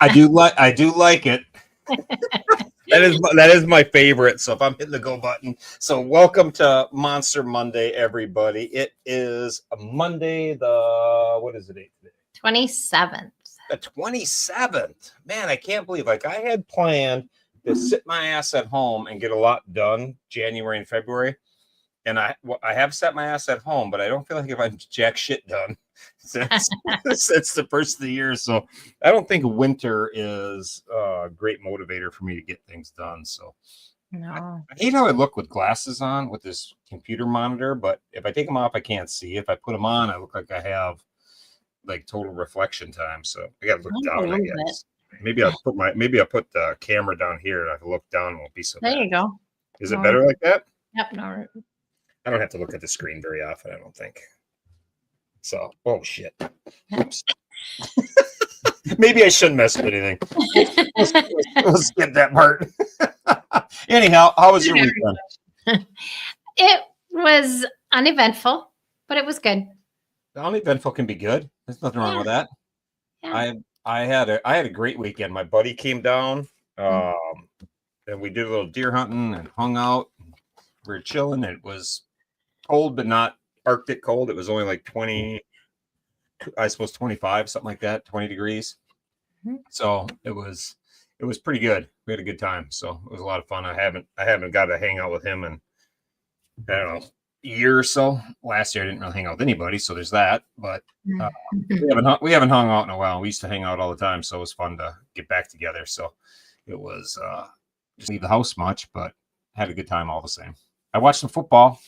I do like it. That is my favorite. So if I'm hitting the go button, so welcome to Monster Monday, everybody. It is a Monday. What is the date today? 27th. The 27th. Man, I can't believe. Like, I had planned to sit my ass at home and get a lot done January and February, and I have set my ass at home, but I don't feel like if I'm jack shit done since the first of the year. So I don't think winter is a great motivator for me to get things done. So No. I hate how I look with glasses on with this computer monitor, but if I take them off, I can't see. If I put them on, I look like I have like total reflection time. So I got to look down, I guess. Maybe I'll put the camera down here and I can look down. It won't be so bad. There you go. Is it better like that? Yep. No. I don't have to look at the screen very often, I don't think. So, oh shit. Oops. Maybe I shouldn't mess with anything. Let's get that part. Anyhow, how was your weekend? It was uneventful, but it was good. Uneventful can be good. There's nothing wrong with that. Yeah. I had a great weekend. My buddy came down, and we did a little deer hunting and hung out. We were chilling. It was cold, but not Arctic cold. It was only like 20, I suppose 25, something like that, 20 degrees. Mm-hmm. So it was pretty good. We had a good time. So it was a lot of fun. I haven't got to hang out with him in, I don't know, a year or so. Last year I didn't really hang out with anybody, so there's that. But we haven't hung out in a while. We used to hang out all the time, so it was fun to get back together. So it was just leave the house much, but had a good time all the same. I watched some football.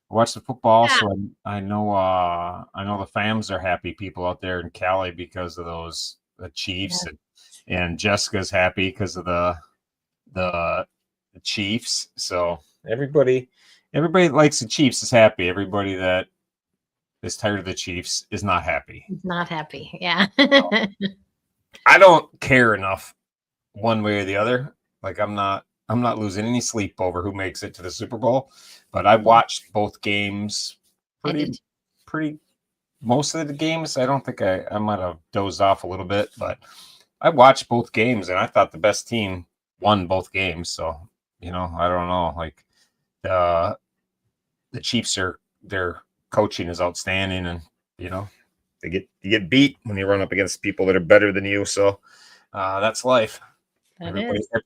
So I know the fams are happy people out there in Cali because of the Chiefs, and Jessica's happy because of the Chiefs. So everybody that likes the Chiefs is happy. Everybody that is tired of the Chiefs is not happy. Not happy. Yeah. I don't care enough one way or the other. Like I'm not losing any sleep over who makes it to the Super Bowl, but I watched both games pretty most of the games. I don't think I might have dozed off a little bit, but I watched both games and I thought the best team won both games. So, I don't know, like the Chiefs their coaching is outstanding, and you get beat when you run up against people that are better than you. So that's life.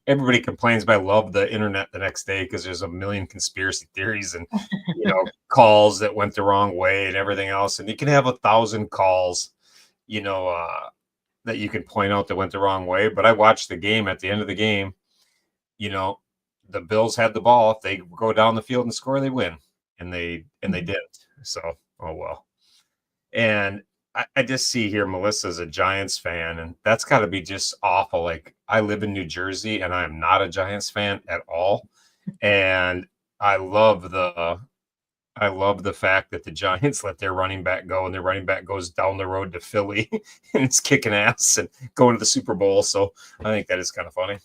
Everybody complains, but I love the internet the next day because there's a million conspiracy theories and calls that went the wrong way and everything else. And you can have 1,000 calls, that you can point out that went the wrong way. But I watched the game. At the end of the game, the Bills had the ball. If they go down the field and score, they win, and they didn't. So, oh well. And I just see here Melissa's a Giants fan, and that's got to be just awful. Like, I live in New Jersey, and I am not a Giants fan at all. And I love the fact that the Giants let their running back go, and their running back goes down the road to Philly, and it's kicking ass and going to the Super Bowl. So I think that is kind of funny.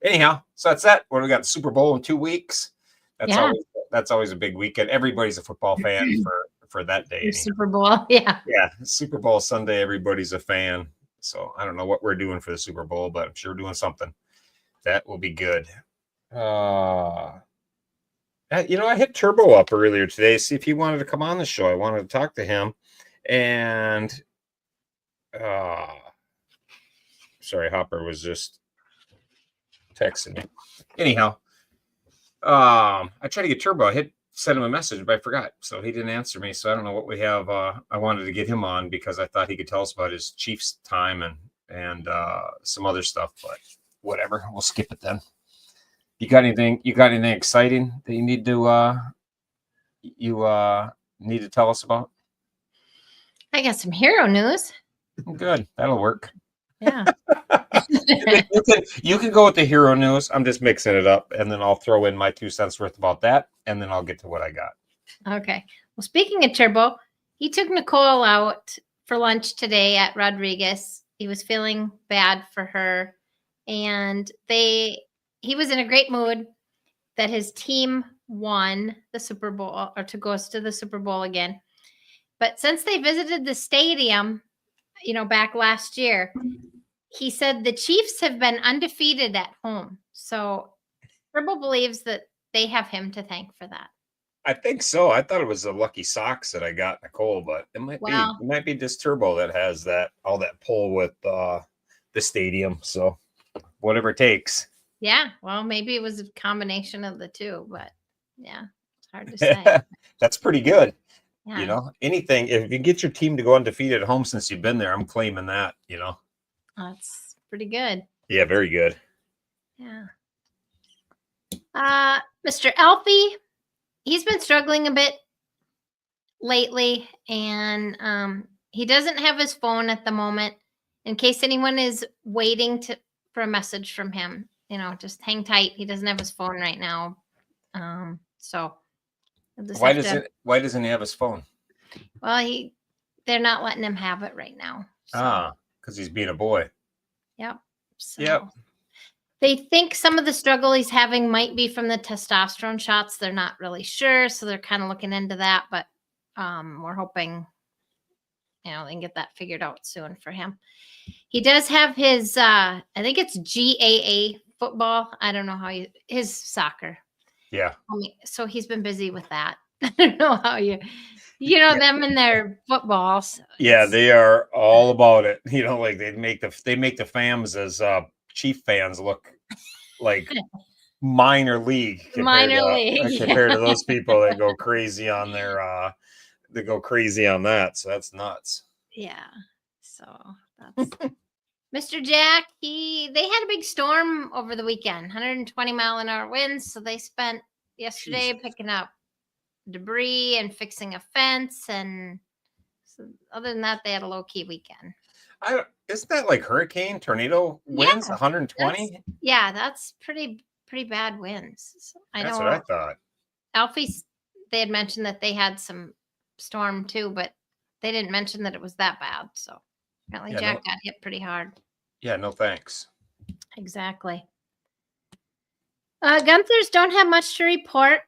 Anyhow, so that's that. What do we got? The Super Bowl in 2 weeks. That's always a big weekend. Everybody's a football fan for that day. Super Bowl, yeah. Super Bowl Sunday, everybody's a fan. So I don't know what we're doing for the Super Bowl, but I'm sure we're doing something. That will be good. I hit Turbo up earlier today, see if he wanted to come on the show. I wanted to talk to him, and sorry, Hopper was just texting me. Anyhow, I tried to get Turbo. I sent him a message, but I forgot, so he didn't answer me. So I don't know what we have. I wanted to get him on because I thought he could tell us about his Chiefs time and some other stuff, but whatever. We'll skip it then. You got anything exciting that you need to tell us about? I got some hero news. Good, that'll work. Yeah. You can go with the hero news. I'm just mixing it up, and then I'll throw in my 2 cents worth about that, and then I'll get to what I got. Okay. Well, speaking of Turbo, he took Nicole out for lunch today at Rodriguez. He was feeling bad for her, and he was in a great mood that his team won the Super Bowl, or to go to the Super Bowl again. But since they visited the stadium, back last year, he said the Chiefs have been undefeated at home. So Turbo believes that they have him to thank for that. I think so. I thought it was the lucky socks that I got Nicole, but it might be Wow. it might be just Turbo that has that all that pull with the stadium. So whatever it takes. Yeah. Well, maybe it was a combination of the two, but yeah, it's hard to say. That's pretty good. Yeah. You know, anything if you get your team to go undefeated at home since you've been there, I'm claiming that, you know. That's pretty good. Yeah, very good. Yeah. Mr. Alfie, he's been struggling a bit lately, and he doesn't have his phone at the moment. In case anyone is waiting for a message from him, you know, just hang tight. He doesn't have his phone right now. So you'll just Why have to- why doesn't he have his phone? well, they're not letting him have it right now. So, Because he's being a boy. yep. So Yep. they think some of the struggle he's having might be from the testosterone shots. They're not really sure, so they're kind of looking into that, but we're hoping, you know, they can get that figured out soon for him. He does have his I think it's GAA football. I don't know how his soccer. Yeah. So he's been busy with that. I don't know how you know them and their footballs. Yeah, they are all about it. You know, like they make the fams as Chief fans look like minor league compared to those people that go crazy on their they go crazy on that. So that's nuts. Yeah. So that's Mr. Jack. They had a big storm over the weekend, 120-mile-an-hour winds. So they spent yesterday picking up debris and fixing a fence, and so other than that, they had a low-key weekend. Isn't that like hurricane tornado winds? Yeah, 120? That's pretty bad winds. So That's what I thought. Alfie's, they had mentioned that they had some storm too, but they didn't mention that it was that bad. So apparently Jack got hit pretty hard. Yeah, no thanks. Exactly. Gunthers don't have much to report.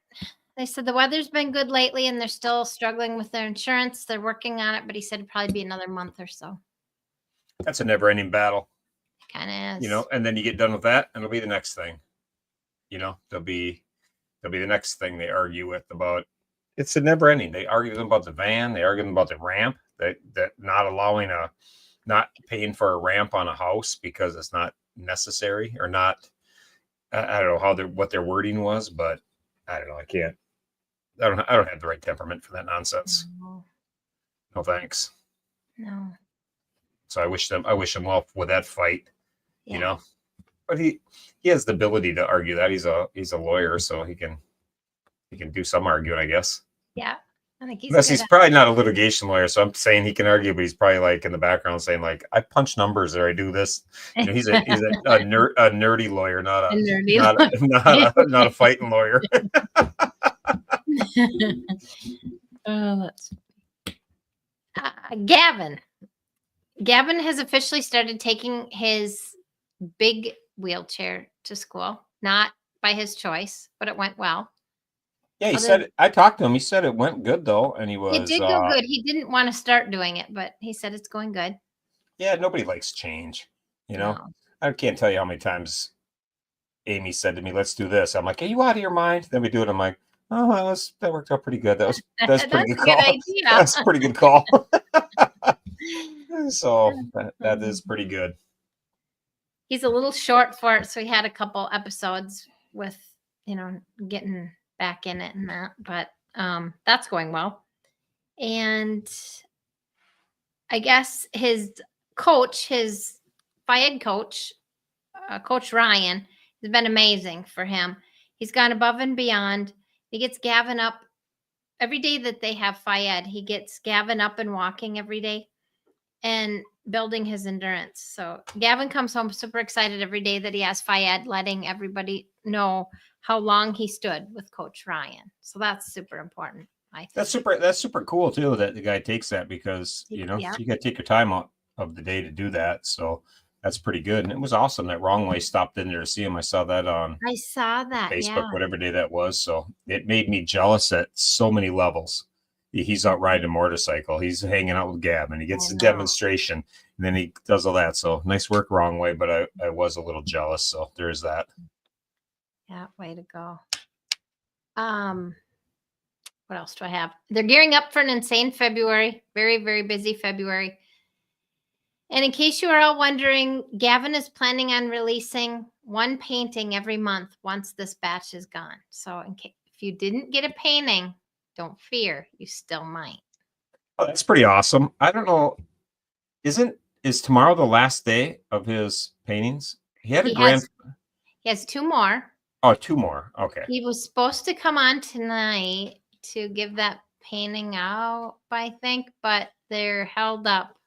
They said the weather's been good lately and they're still struggling with their insurance. They're working on it, but he said it'd probably be another month or so. That's a never-ending battle. Kind of is. You know, and then you get done with that and it'll be the next thing. You know, there'll be the next thing they argue with about. It's a never ending. They argue about the van. They argue about the ramp. That not paying for a ramp on a house because it's not necessary or not. I don't know what their wording was, but I don't know. I can't. I don't have the right temperament for that nonsense. No thanks. No. So I wish them well with that fight. Yeah. You know, but he has the ability to argue that he's a lawyer, so he can do some arguing, I guess. Yeah, I think he's probably not a litigation lawyer, so I'm saying he can argue, but he's probably like in the background saying like, I punch numbers or I do this. You know, he's a nerdy lawyer, not a fighting lawyer. Oh, that's Gavin. Gavin has officially started taking his big wheelchair to school, not by his choice, but it went well. Yeah, he said I talked to him. He said it went good though, and it did go good. He didn't want to start doing it, but he said it's going good. Yeah, nobody likes change. You know, I can't tell you how many times Amy said to me, "Let's do this." I'm like, "Are you out of your mind?" Then we do it. I'm like, "Oh, well, that worked out pretty good. That's pretty good call. Idea. That's a pretty good call." So that is pretty good. He's a little short for it, so he had a couple episodes with, you know, getting back in it and that, but that's going well. And I guess his coach, his Fayed coach, Coach Ryan, has been amazing for him. He's gone above and beyond. He gets Gavin up every day that they have Fayed. He gets Gavin up and walking every day and building his endurance. So Gavin comes home super excited every day that he has Fayed, letting everybody know how long he stood with Coach Ryan. So that's super important. I think. That's super cool too that the guy takes that, because you know you got to take your time out of the day to do that. So that's pretty good. And it was awesome that Wrong Way stopped in there to see him. I saw that on Facebook, whatever day that was. So it made me jealous at so many levels. He's out riding a motorcycle. He's hanging out with Gavin. He gets a demonstration. And then he does all that. So nice work, wrong way. But I was a little jealous. So there's that. Yeah, way to go. What else do I have? They're gearing up for an insane February. Very, very busy February. And in case you are all wondering, Gavin is planning on releasing one painting every month once this batch is gone. So if you didn't get a painting, don't fear, you still might. Oh, that's pretty awesome. I don't know. Is tomorrow the last day of his paintings? He had a grand. He has 2 more. Oh, 2 more. Okay. He was supposed to come on tonight to give that painting out, I think, but they're held up.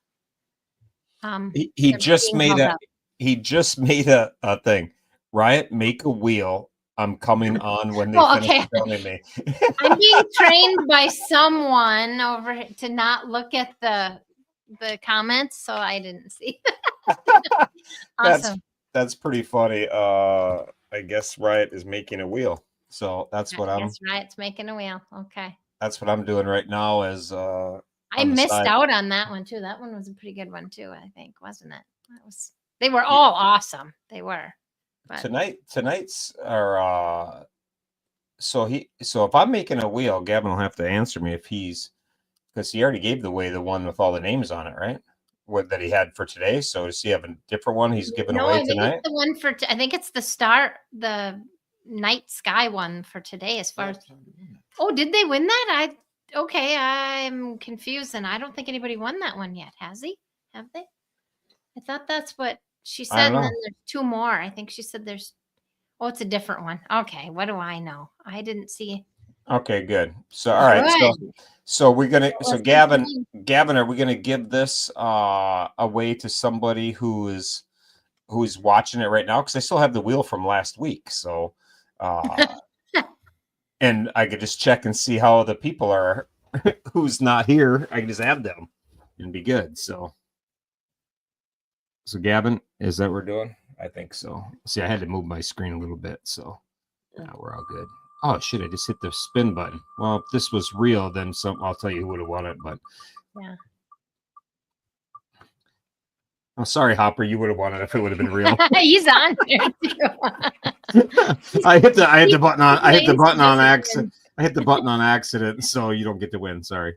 He just made a thing. Riot, make a wheel. I'm coming on when they finish filming me. I'm being trained by someone over to not look at the comments, so I didn't see. Awesome. That's pretty funny. I guess Riot is making a wheel. So that's what I'm. Riot's making a wheel. Okay. That's what I'm doing right now. As I missed out on that one too. That one was a pretty good one too. I think, wasn't it? They were all awesome. They were. But tonight's are. So if I'm making a wheel, Gavin will have to answer me because he already gave the one with all the names on it, right? That he had for today. So does he have a different one he's giving away tonight? It's the one I think it's the night sky one for today. As far as did they win that? I'm confused, and I don't think anybody won that one yet. Have they? I thought that's what she said. And then there's 2 more. I think she said there's. Oh, it's a different one. Okay, what do I know? I didn't see. Okay, good. So all right, so we're gonna. So Gavin, are we gonna give this away to somebody who's watching it right now? Because I still have the wheel from last week. So, and I could just check and see how the people are who's not here. I can just add them and be good. So Gavin, is that what we're doing? I think so. See, I had to move my screen a little bit, so now we're all good. Oh shit! I just hit the spin button. Well, if this was real, then I'll tell you who would have won it. But yeah. Oh, sorry, Hopper. You would have won it if it would have been real. He's on there too. I hit the button on. I hit the button on accident. I hit the button on accident, so you don't get to win. Sorry.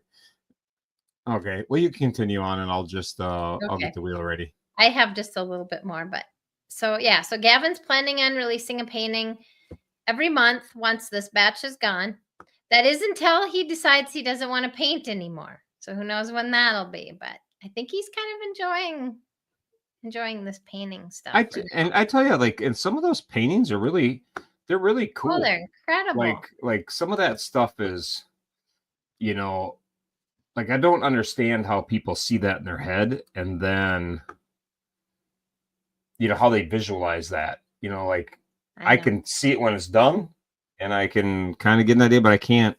Okay. Well, you continue on, and I'll just I'll get the wheel ready. I have just a little bit more, but so Gavin's planning on releasing a painting every month once this batch is gone. That is until he decides he doesn't want to paint anymore. So who knows when that'll be? But I think he's kind of enjoying this painting stuff. I tell you, and some of those paintings are they're really cool. Oh, they're incredible. Like some of that stuff is, I don't understand how people see that in their head, and then how they visualize that. I can see it when it's done, and I can kind of get an idea, but I can't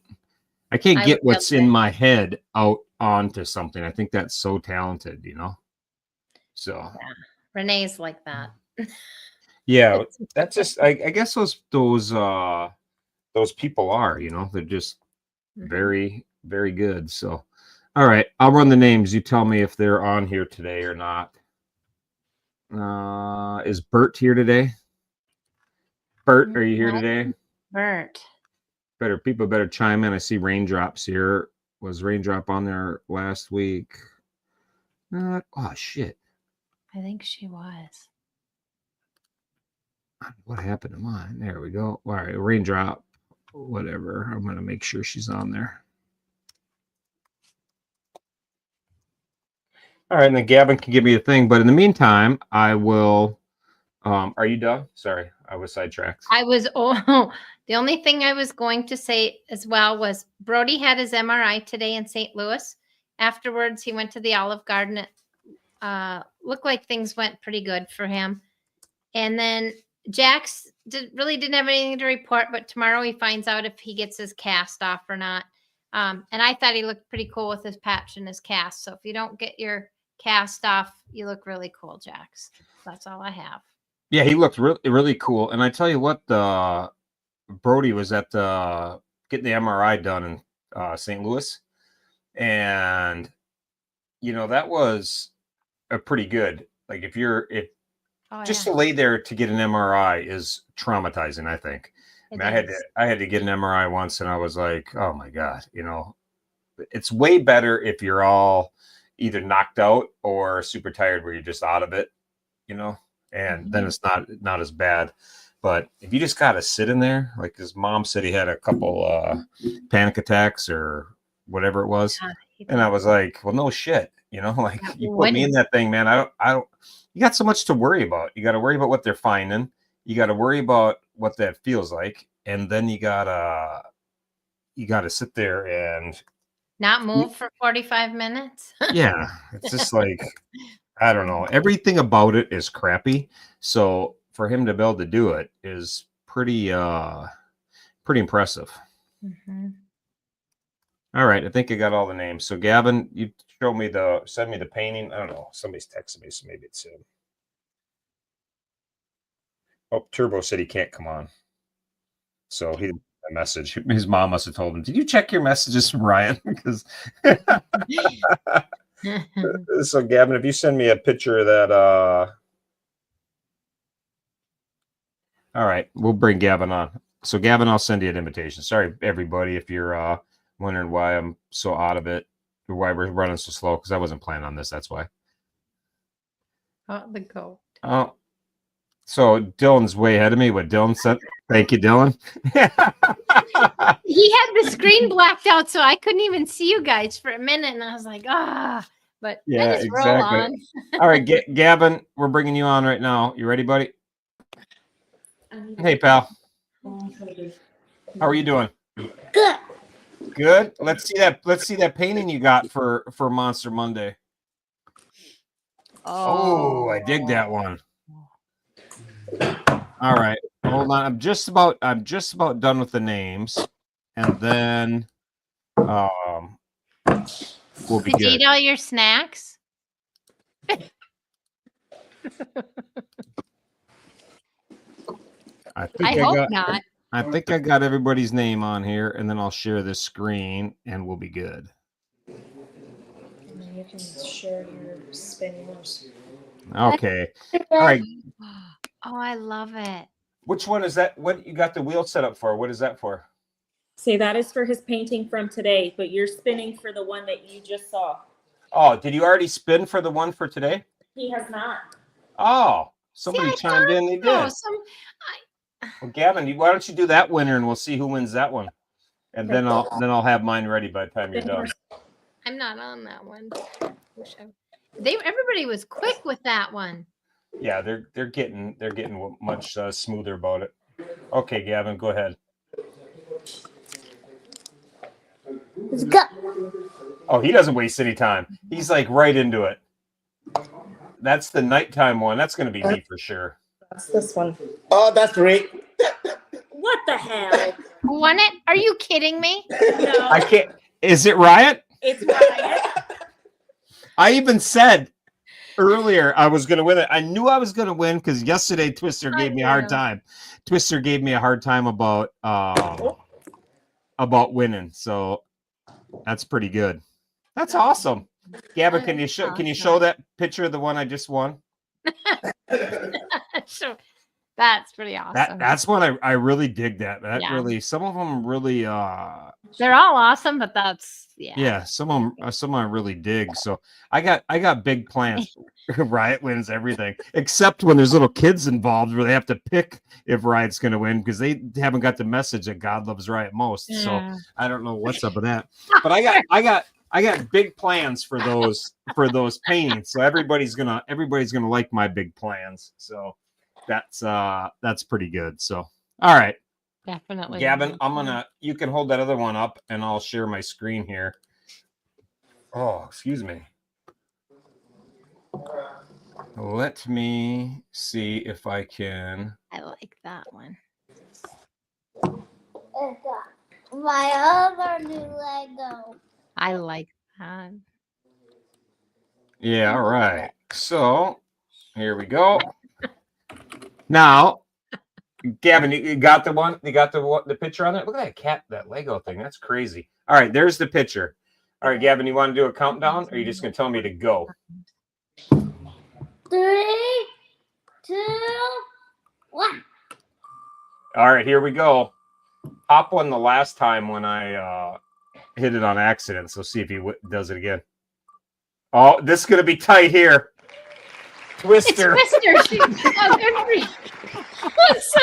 get what's in my head out onto something. I think that's so talented, So yeah. Renee's like that. Yeah, that's just I guess those people are, they're just very, very good. So all right, I'll run the names. You tell me if they're on here today or not. Is Bert here today? Bert, are you here today? Bert. People better chime in. I see Raindrops here. Was Raindrop on there last week? Oh shit. I think she was. What happened to mine? There we go. All right, Raindrop. Whatever. I'm gonna make sure she's on there. All right, and then Gavin can give me a thing. But in the meantime, I will. Are you done? Sorry, I was sidetracked. The only thing I was going to say as well was Brody had his MRI today in St. Louis. Afterwards, he went to the Olive Garden. It looked like things went pretty good for him. And then Jax really didn't have anything to report, but tomorrow he finds out if he gets his cast off or not. And I thought he looked pretty cool with his patch and his cast. So if you don't get your cast off, you look really cool, Jax. That's all I have. Yeah, he looked really, really cool. And I tell you what, Brody was at getting the MRI done in St. Louis. And, that was pretty good. Like if Oh, just yeah. to lay there to get an MRI is traumatizing, I think. I It mean, is. I had to get an MRI once, and I was like, oh my god, it's way better if you're all either knocked out or super tired, where you're just out of it, and then it's not as bad. But if you just gotta sit in there, like his mom said, he had a couple panic attacks or whatever it was, Yeah, he and I did. was like, well, no shit, like Yeah, you you put me in wouldn't. that thing, man. I don't. You got so much to worry about. You got to worry about what they're finding. You got to worry about what that feels like, and then you gotta sit there and Not move for 45 minutes? yeah, it's just like I don't know. Everything about it is crappy. So for him to be able to do it is pretty impressive. Mhm. All right, I think I got all the names. So Gavin, you send me the painting. I don't know. Somebody's texting me, so maybe it's him. Oh, Turbo said he can't come on. So he didn't get a message. His mom must have told him, "Did you check your messages from Ryan?" Because so Gavin, if you send me a picture of that, all right, we'll bring Gavin on. So Gavin, I'll send you an invitation. Sorry, everybody, if you're wondering why I'm so out of it or why we're running so slow, because I wasn't planning on this. That's why. Oh, the goat. Oh, so Dylan's way ahead of me. What Dylan said. Thank you, Dylan. He had the screen blacked out, so I couldn't even see you guys for a minute, and I was like, but Yeah, I just roll exactly. on. All right, Gavin, we're bringing you on right now. You ready, buddy? Hey, pal. How are you doing? Good. Good. Let's see that painting you got for Monster Monday. Oh, I dig that one. All right. Hold on. I'm just about done with the names. And then we'll be Did you good. eat all your snacks? I hope not. I think I got everybody's name on here, and then I'll share this screen and we'll be good. And then you can share your spinners. Okay. All right. Oh, I love it. Which one is that? What you got the wheel set up for? What is that for? See, that is for his painting from today, but you're spinning for the one that you just saw. Oh, did you already spin for the one for today? He has not. Oh, somebody See, I chimed in. They did. So, Well, Gavin, why don't you do that winner and we'll see who wins that one, and then I'll have mine ready by the time you're done. I'm not on that one. Everybody was quick with that one. Yeah, they're getting much smoother about it. Okay, Gavin, go ahead. Let's go. Oh, he doesn't waste any time. He's like right into it. That's the nighttime one. That's going to be me for sure. That's this one. Oh, that's Rick. What the hell? Who won it? Are you kidding me? No, I can't. Is it Riot? it's Ryan. I even said earlier I was going to win it. I knew I was going to win because yesterday Twister gave me a hard time. Twister gave me a hard time about winning. So that's pretty good. That's awesome. Gavin, can you show that picture of the one I just won? So that's pretty awesome. That's one I really dig that. Yeah. Really, some of them really they're all awesome, but that's some of them I really dig. So I got big plans. Riot wins everything except when there's little kids involved where they have to pick if Riot's going to win because they haven't got the message that God loves Riot most. Yeah. So I don't know what's up with that. But I got big plans for those paintings. So everybody's gonna like my big plans. So that's pretty good. So all right. Definitely. Gavin, you can hold that other one up and I'll share my screen here. Oh, excuse me. Let me see if I can. I like that one. My other new Lego. I like that. Yeah, all right. So here we go. Now, Gavin, you got the one? You got the picture on there? Look at that cat, that Lego thing. That's crazy. All right, there's the picture. All right, Gavin, you want to do a countdown or are you just going to tell me to go? 3, 2, 1. All right, here we go. Pop won the last time when I hit it on accident. So see if he does it again. Oh, this is going to be tight here. Twister. It's Twister. Oh, good for you. That's so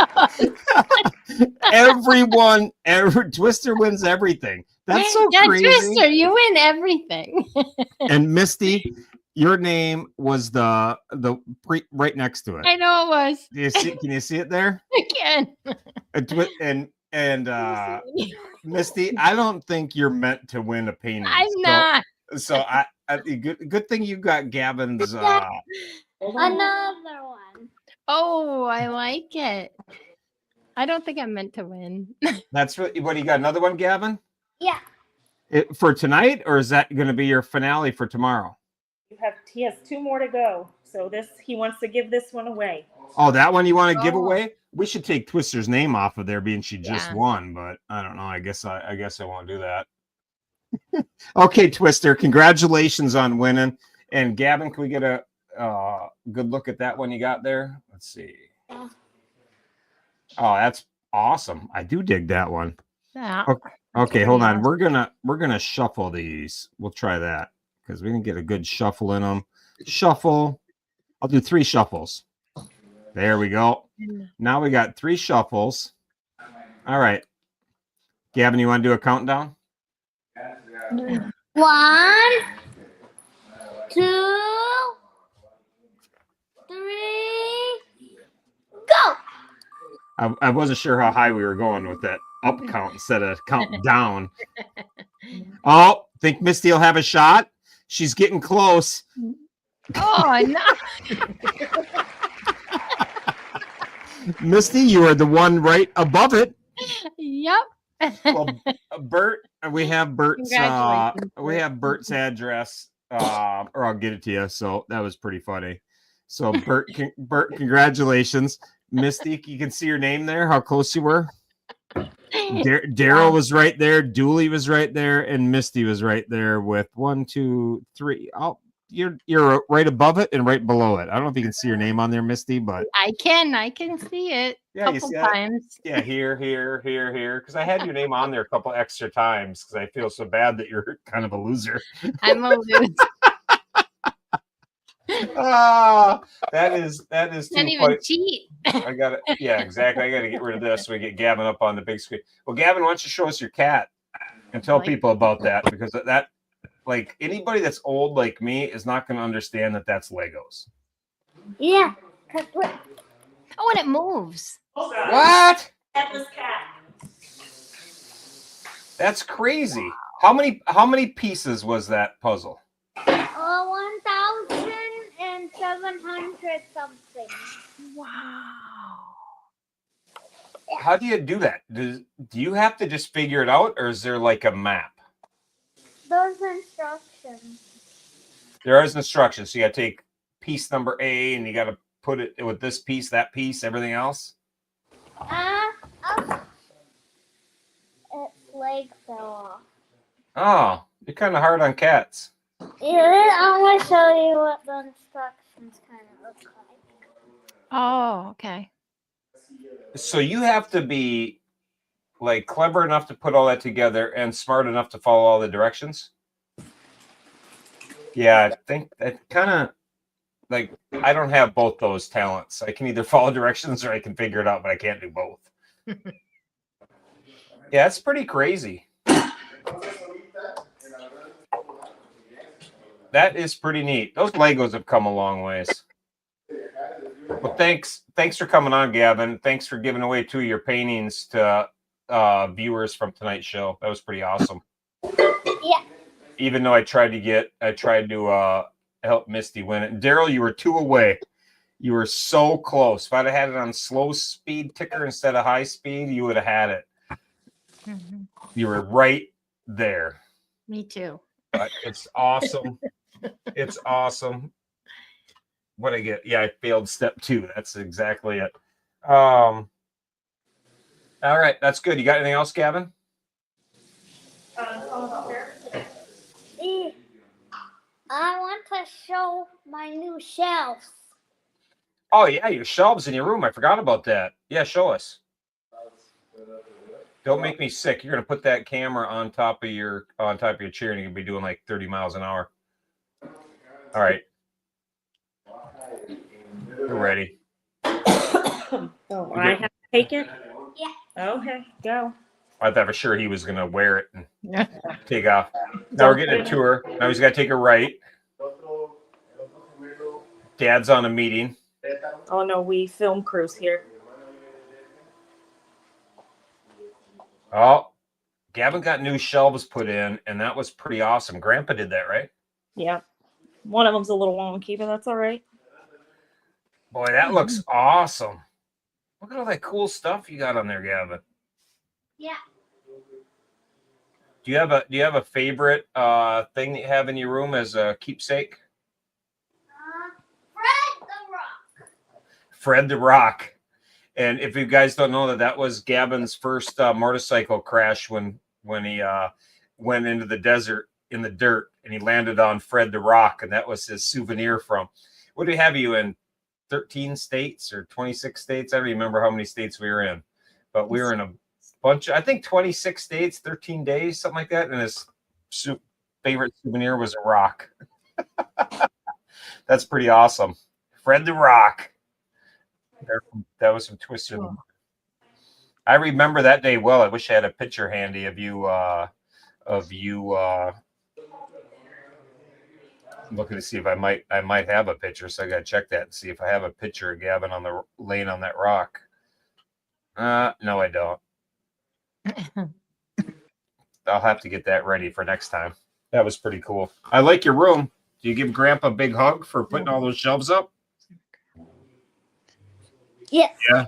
close. Twister wins everything. That's so yeah, crazy. Twister, you win everything. And Misty, your name was the right next to it. I know it was. Do you see? Can you see it there? I can. And Misty, I don't think you're meant to win a painting. I'm not. So good thing you got Gavin's. Another one. Oh, I like it. I don't think I'm meant to win. That's what you got. Another one, Gavin. Yeah. For tonight, or is that going to be your finale for tomorrow? He has 2 more to go. So he wants to give this one away. Oh, that one you want to give Oh. away? We should take Twister's name off of there, being she just Yeah. won. But I don't know. I guess I won't do that. Okay, Twister, congratulations on winning. And Gavin, can we get a good look at that one you got there? Let's see. Yeah. Oh, that's awesome. I do dig that one. Yeah. Okay, hold on. Yeah. We're gonna shuffle these. We'll try that because we can get a good shuffle in them. Shuffle. I'll do 3 shuffles. There we go. Now we got 3 shuffles. All right. Gavin, you want to do a countdown? 1, 2, 3, go. I wasn't sure how high we were going with that up count instead of count down. Oh, think Misty will have a shot? She's getting close. Oh, no. Misty, you are the one right above it. Yep. Well, Bert, we have Bert's Congratulations, Bert. address, or I'll get it to you. So that was pretty funny. So Bert, congratulations, Misty. You can see your name there. How close you were. Daryl was right there. Dooley was right there, and Misty was right there with 1, 2, 3. Oh, you're right above it and right below it. I don't know if you can see your name on there, Misty, but I can see it. yeah, you couple see that? times. Yeah, here. Because I had your name on there a couple extra times because I feel so bad that you're kind of a loser. I'm a loser. That is too Can't even funny. cheat. I got it. Yeah, exactly. I got to get rid of this so we get Gavin up on the big screen. Well, Gavin, why don't you show us your cat and tell people about that, because that, like, anybody that's old like me is not going to understand that that's Legos. Yeah. Oh, and it moves. What? Atlas cat. That's crazy. How many pieces was that puzzle? 1,700 something. Wow. How do you do that? Do you have to just figure it out, or is there like a map? Those instructions. There is instructions. So you got to take piece number A, and you got to put it with this piece, that piece, everything else. Its leg fell off. Oh, you're kind of hard on cats. Yeah, I'm gonna show you what the instructions kind of look like. Oh, okay. So you have to be like clever enough to put all that together and smart enough to follow all the directions. Yeah, I think that kind of like I don't have both those talents. I can either follow directions or I can figure it out, but I can't do both. Yeah, it's pretty crazy. That is pretty neat. Those Legos have come a long ways. Well, thanks for coming on, Gavin. Thanks for giving away 2 of your paintings to viewers from tonight's show. That was pretty awesome. Yeah. Even though I tried to help Misty win it. Daryl, you were 2 away. You were so close. If I'd have had it on slow speed ticker instead of high speed, you would have had it. Mhm. You were right there. Me too. But it's awesome. It's awesome. What I get? Yeah, I failed step 2. That's exactly it. All right, that's good. You got anything else, Gavin? I want to show my new shelves. Oh yeah, your shelves in your room. I forgot about that. Yeah, show us. Don't make me sick. You're gonna put that camera on top of your chair, and you're gonna be doing like 30 miles an hour. All right, we're ready. Oh, I have to take it? Yeah. Okay, go. I thought for sure he was gonna wear it and Yeah. take off. Now we're getting a tour. Now he's got to take a right. Dad's on a meeting. Oh no, we film crews here. Oh, Gavin got new shelves put in, and that was pretty awesome. Grandpa did that, right? Yeah. One of them's a little wonky, but that's all right. Boy, that looks awesome. Look at all that cool stuff you got on there, Gavin. Yeah. Do you have a favorite thing that you have in your room as a keepsake? Fred the Rock. Fred the Rock. And if you guys don't know that was Gavin's first motorcycle crash when he went into the desert in the dirt and he landed on Fred the Rock, and that was his souvenir from. What do we have you in? 13 states or 26 states? I don't remember how many states we were in, but we were in a bunch. I think 26 states, 13 days, something like that. And his favorite souvenir was a rock. That's pretty awesome. Fred the Rock. That was some Twisted. Cool. I remember that day well. I wish I had a picture handy of you. Looking to see if I might have a picture. So I got to check that and see if I have a picture of Gavin on the laying on that rock. No, I don't. I'll have to get that ready for next time. That was pretty cool. I like your room. Do you give Grandpa a big hug for putting all those shelves up? Yes. Yeah.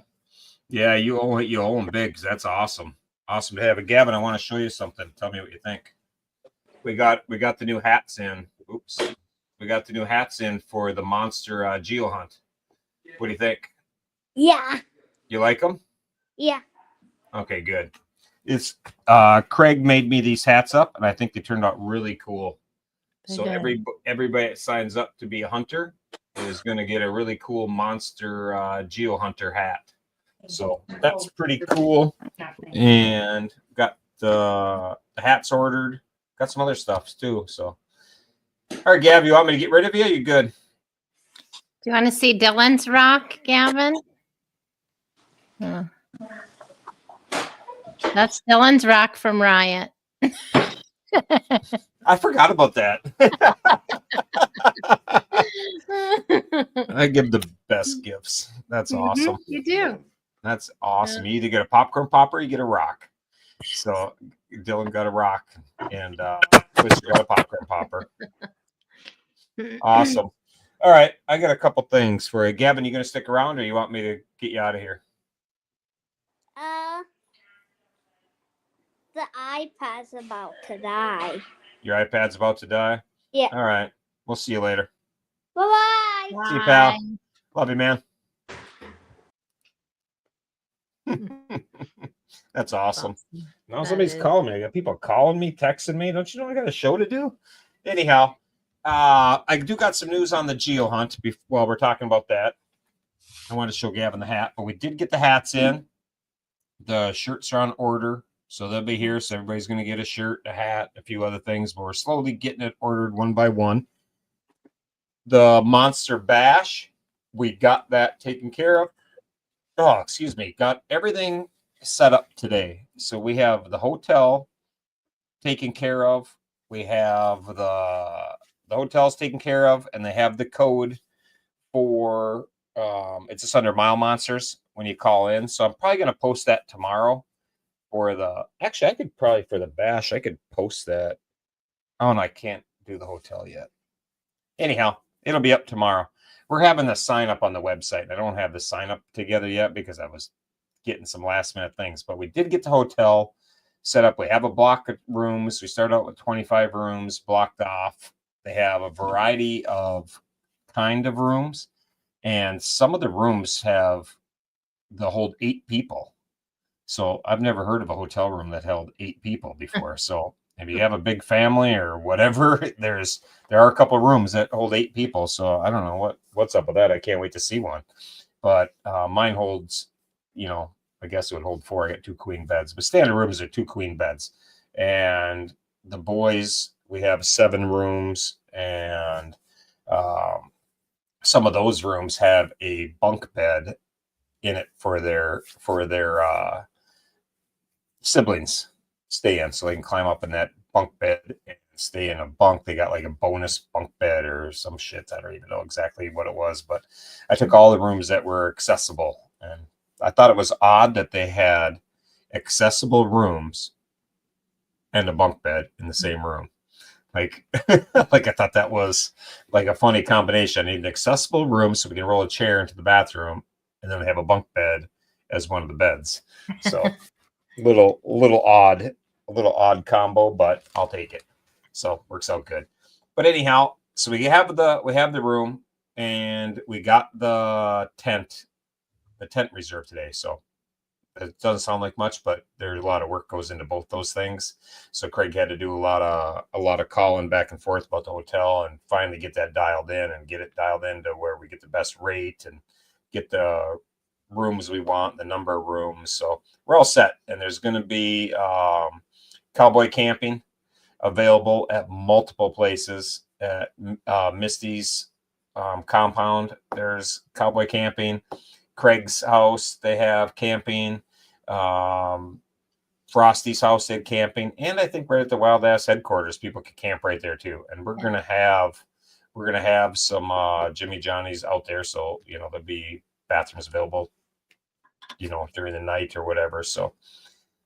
Yeah, you owe them big. That's awesome. Awesome to have it. Gavin, I want to show you something. Tell me what you think. We got the new hats in. Oops. We got the new hats in for the Monster Geo Hunt. What do you think? Yeah. You like them? Yeah. Okay, good. It's Craig made me these hats up, and I think they turned out really cool. So everybody that signs up to be a hunter is going to get a really cool Monster Geo Hunter hat. So that's pretty cool. And got the hats ordered. Got some other stuff too. So, all right, Gav, you want me to get rid of you? You good? Do you want to see Dylan's rock, Gavin? Yeah. That's Dylan's rock from Riot. I forgot about that. I give the best gifts. That's awesome. You do. That's awesome. You either get a popcorn popper or you get a rock. So Dylan got a rock and Twister got a popcorn popper. Awesome. All right. I got a couple things for you. Gavin, you going to stick around or you want me to get you out of here? The iPad's about to die. Your iPad's about to die? Yeah. All right. We'll see you later. Bye-bye. See you, pal. Love you, man. That's awesome. Now somebody's calling me. I got people calling me, texting me. Don't you know I got a show to do? Anyhow, I do got some news on the Geo Hunt while we're talking about that. I want to show Gavin the hat, but we did get the hats in. The shirts are on order, so they'll be here. So everybody's going to get a shirt, a hat, a few other things, but we're slowly getting it ordered one by one. The Monster Bash, we got that taken care of. Oh, excuse me. Got everything set up today. So we have the hotel taken care of. We have the hotels taken care of, and they have the code for it's just under Mile Monsters when you call in. So I'm probably going to post that tomorrow for actually I could probably for the bash, I could post that. Oh, no, I can't do the hotel yet. Anyhow, it'll be up tomorrow. We're having the sign up on the website. I don't have the sign up together yet because I was getting some last minute things, but we did get the hotel set up. We have a block of rooms. We started out with 25 rooms blocked off. They have a variety of kind of rooms, and some of the rooms hold 8 people. So I've never heard of a hotel room that held 8 people before. So if you have a big family or whatever, there are a couple of rooms that hold 8 people. So I don't know what's up with that. I can't wait to see one. But mine holds, I guess it would hold 4. I got 2 queen beds, but standard rooms are 2 queen beds. And the boys, we have 7 rooms, and some of those rooms have a bunk bed in it for their siblings stay in, so they can climb up in that bunk bed and stay in a bunk. They got like a bonus bunk bed or some shit. I don't even know exactly what it was, but I took all the rooms that were accessible, and I thought it was odd that they had accessible rooms and a bunk bed in the same room. Like, like I thought that was like a funny combination. I need an accessible room so we can roll a chair into the bathroom, and then they have a bunk bed as one of the beds. So little odd combo, but I'll take it. So works out good. But anyhow, so we have the room, and we got the tent reserved today. So it doesn't sound like much, but there's a lot of work goes into both those things. So Craig had to do a lot of calling back and forth about the hotel, and finally get that dialed in and get it dialed into where we get the best rate and get the rooms we want, the number of rooms. So we're all set. And there's going to be cowboy camping available at multiple places. At Misty's compound, there's cowboy camping. Craig's house, they have camping. Frosty's house, they had camping. And I think right at the Wild Ass headquarters, people can camp right there too. And we're gonna have some Jimmy Johnny's out there, so there'll be bathrooms available during the night or whatever. So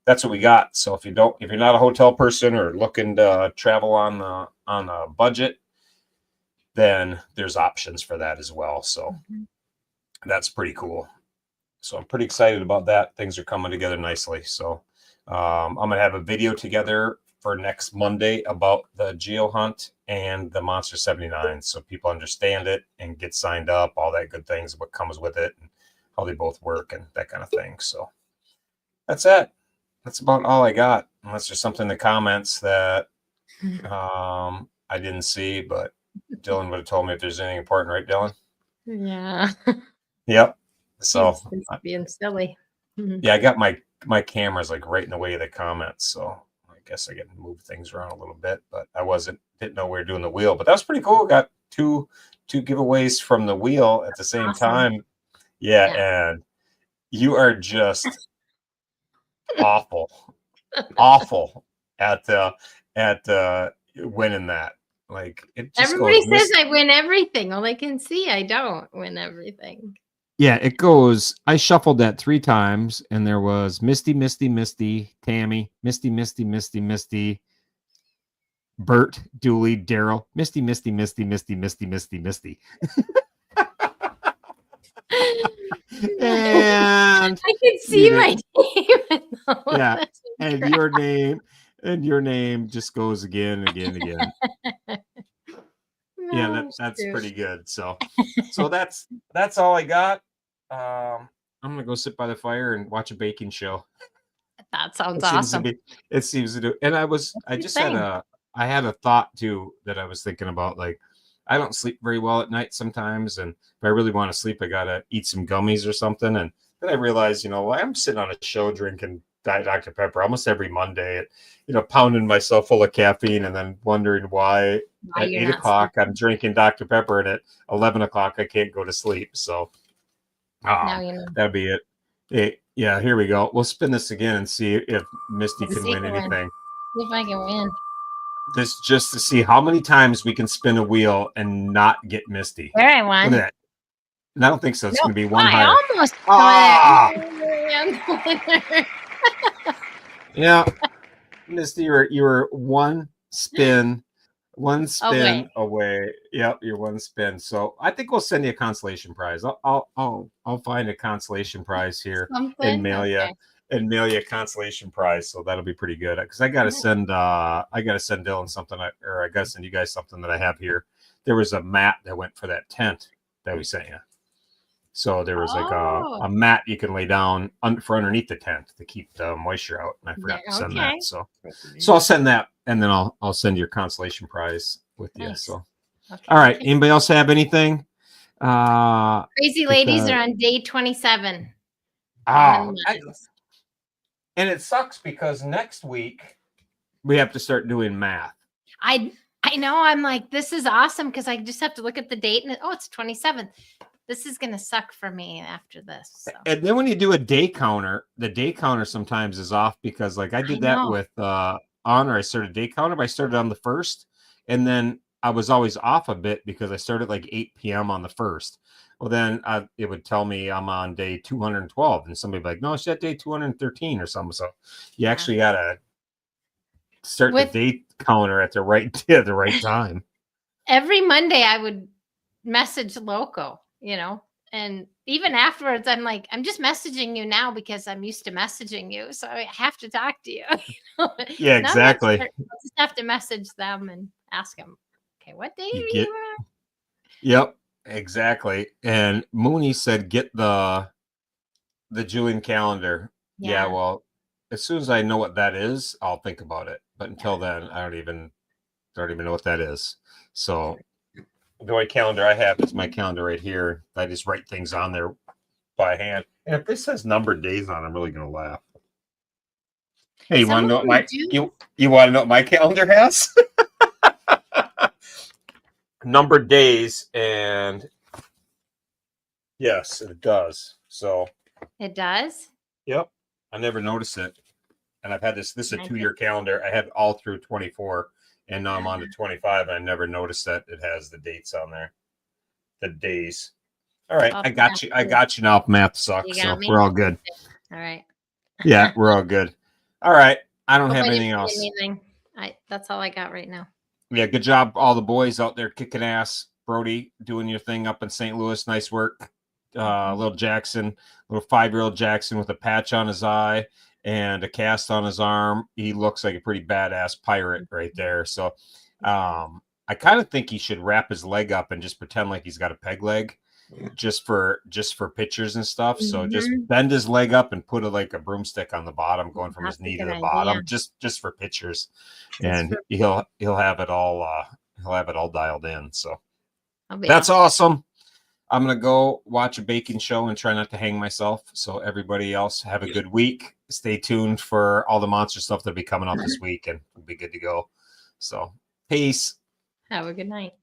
that's what we got. So if you're not a hotel person or looking to travel on a budget, then there's options for that as well. So that's pretty cool. So I'm pretty excited about that. Things are coming together nicely. So I'm gonna have a video together for next Monday about the Geo Hunt and the Monster 79, so people understand it and get signed up, all that good things, what comes with it, and how they both work and that kind of thing. So that's it. That's about all I got, unless there's something in the comments that I didn't see, but Dylan would have told me if there's anything important, right, Dylan? Yeah. Yep. So He's being silly. yeah, I got my camera's like right in the way of the comments, so I guess I get to move things around a little bit, but I didn't know we were doing the wheel, but that was pretty cool. Got two giveaways from the wheel at the same time. Yeah, and you are just awful at winning that. Like, it just Everybody goes says I win everything. All I can see, I don't win everything. Yeah, it goes. I shuffled that 3 times, and there was Misty, Misty, Misty, Tammy, Misty, Misty, Misty, Misty, Bert, Dooley, Daryl, Misty, Misty, Misty, Misty, Misty, Misty, Misty. And I could see my name. yeah, and your name just goes again. Yeah, that's pretty good. So that's all I got. I'm gonna go sit by the fire and watch a baking show. That sounds awesome. It seems to do. And I had a thought too that I was thinking about. Like, I don't sleep very well at night sometimes, and if I really want to sleep, I gotta eat some gummies or something. And then I realized, I'm sitting on a show drinking Diet Dr. Pepper almost every Monday, pounding myself full of caffeine, and then wondering why at 8 o'clock I'm drinking Dr. Pepper, and at 11 o'clock I can't go to sleep. So that'd be it. Hey, yeah, here we go. We'll spin this again and see if Misty can win anything. See if I can win. This just to see how many times we can spin a wheel and not get Misty. There I Look won. at that. And I don't think so. It's going to be one I higher. almost Yeah, Misty, you were one spin away. Yep, you're one spin. So I think we'll send you a consolation prize. I'll find a consolation prize here and mail you a consolation prize. So that'll be pretty good, because I gotta send Dylan something, or I gotta send you guys something that I have here. There was a mat that went for that tent that we sent you. So there was like a mat you can lay down for underneath the tent to keep the moisture out, and I forgot to send that. So I'll send that and then I'll send your consolation prize with you. Nice. So, Okay. all right. Anybody else have anything? Crazy Ladies because- are on day 27. Oh, And and it sucks because next week we have to start doing math. I know. I'm like, this is awesome because I just have to look at the date and it's 27th. This is gonna suck for me after this. So. And then when you do a day counter, the day counter sometimes is off because like I did that know. with Honor. I started day counter, but I started on the 1st, and then I was always off a bit because I started like 8 p.m. on the 1st. Well, then it would tell me I'm on day 212, and somebody would be like, no, it's at day 213 or something. So you actually gotta start With- the day counter at the right time. Every Monday I would message Loco, and even afterwards I'm like, I'm just messaging you now because I'm used to messaging you. So I have to talk to you. Yeah, Now exactly. I'll just have to message them and ask them, okay, what day You are get- you on? Yep, exactly. And Mooney said, get the Julian calendar. Yeah, well, as soon as I know what that is, I'll think about it. But until then, I don't even know what that is. So the only calendar I have is my calendar right here. I just write things on there by hand. And if this says numbered days on, I'm really gonna laugh. Hey, you want to know what Some of my them do. you want to know what my calendar has? Numbered days, and yes, it does. So It does. yep, I never noticed it. And I've had this is a Nice. 2-year calendar. I had all through 24, and now I'm on to 25, and I never noticed that it has the dates on there. The days. All right, Oh, I got you. I got you now. If math sucks, You so got me? we're all good. All right. Yeah, we're all good. All right. I don't Hope have I didn't anything forget else. anything. That's all I got right now. Yeah, good job, all the boys out there kicking ass. Brody doing your thing up in St. Louis. Nice work. Little Jackson, little 5-year-old Jackson with a patch on his eye and a cast on his arm. He looks like a pretty badass pirate right there. So I kind of think he should wrap his leg up and just pretend like he's got a peg leg just for pictures and stuff. So just bend his leg up and put like a broomstick on the bottom going from That's his a knee to good the idea. bottom just for pictures. And for- he'll have it all dialed in. So I'll be that's awesome. awesome. I'm gonna go watch a baking show and try not to hang myself. So everybody else have a good week. Stay tuned for all the monster stuff that'll be coming up this week, and we'll be good to go. So peace. Have a good night.